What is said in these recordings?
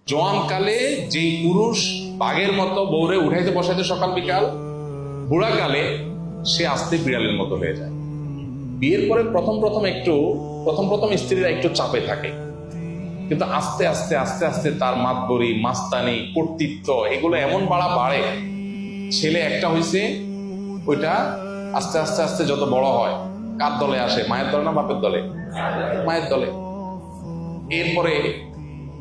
জোয়ানকালে যেই পুরুষ বাঘের মতো বউরে উঠাইতে বসাইতে সকাল বিকাল, বুড়াকালে সে আস্তে বিড়ালের মতো হয়ে যায়। বিয়ের পরে প্রথম প্রথম স্ত্রীরা একটু চাপে থাকে, কিন্তু আস্তে আস্তে আস্তে আস্তে তার মাতবরি, মাস্তানি, কর্তৃত্ব এগুলো এমন বাড়ে। ছেলে একটা হয়েছে, ওইটা আস্তে আস্তে আস্তে যত বড় হয়, কার দলে আসে? মায়ের দলে না বাপের দলে? মায়ের দলে। এরপরে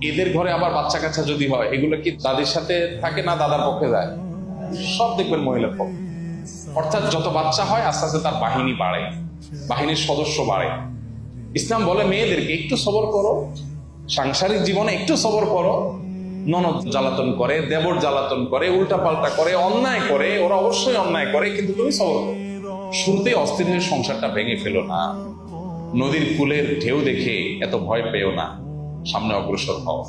এদের ঘরে আবার বাচ্চা কাচ্চা যদি হয়, এগুলো কি দাদির সাথে থাকে না দাদার পক্ষে যায়? সব দেখবেন মহিলার পক্ষে। অর্থাৎ যত বাচ্চা হয় আস্তে আস্তে তার বাহিনী বাড়ে, বাহিনীর সদস্য বাড়ে। ইসলাম বলে মেয়েদেরকে একটু সবর করো, সাংসারিক জীবনে একটু সবর করো। ননদ জ্বালাতন করে, দেবর জ্বালাতন করে, উল্টা পাল্টা করে, অন্যায় করে, ওরা অবশ্যই অন্যায় করে, কিন্তু তুমি সবর করো। শুরুতেই অস্থির হয়ে সংসারটা ভেঙে ফেলো না। নদীর কূলের ঢেউ দেখে এত ভয় পেও না, সামনে অগ্রসর হও।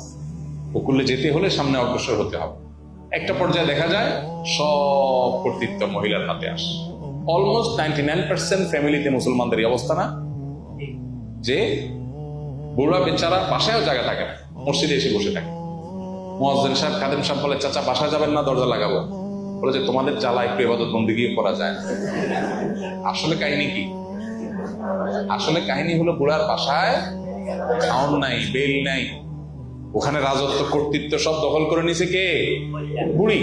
উপকূলে যেতে হলে সামনে অগ্রসর হতে হবে। একটা পর্যায়ে দেখা যায় সব কর্তৃত্ব মহিলার হাতে আসে। অলমোস্ট 99% ফ্যামিলিতে মুসলমানদের এই অবস্থা না, যে বুড়া বেচারা বাসায়ও জায়গা থাকে না, মসজিদে এসে বসে থাকে। মুয়াজ্জিন সাহেব, খাদেম সাহেব বলে, চাচা বাসায় যাবেন না, দরজা লাগাবো। বলে যে তোমাদের জ্বালা একটু ইবাদত বন্দেগী করা যায় না। আসলে কাহিনী কি? আসলে কাহিনী হলো বুড়ার বাসায় খাওন নাই, বেল নাই, ওখানে রাজত্ব কর্তৃত্ব সব দখল করে নিছে কে? বুড়ি।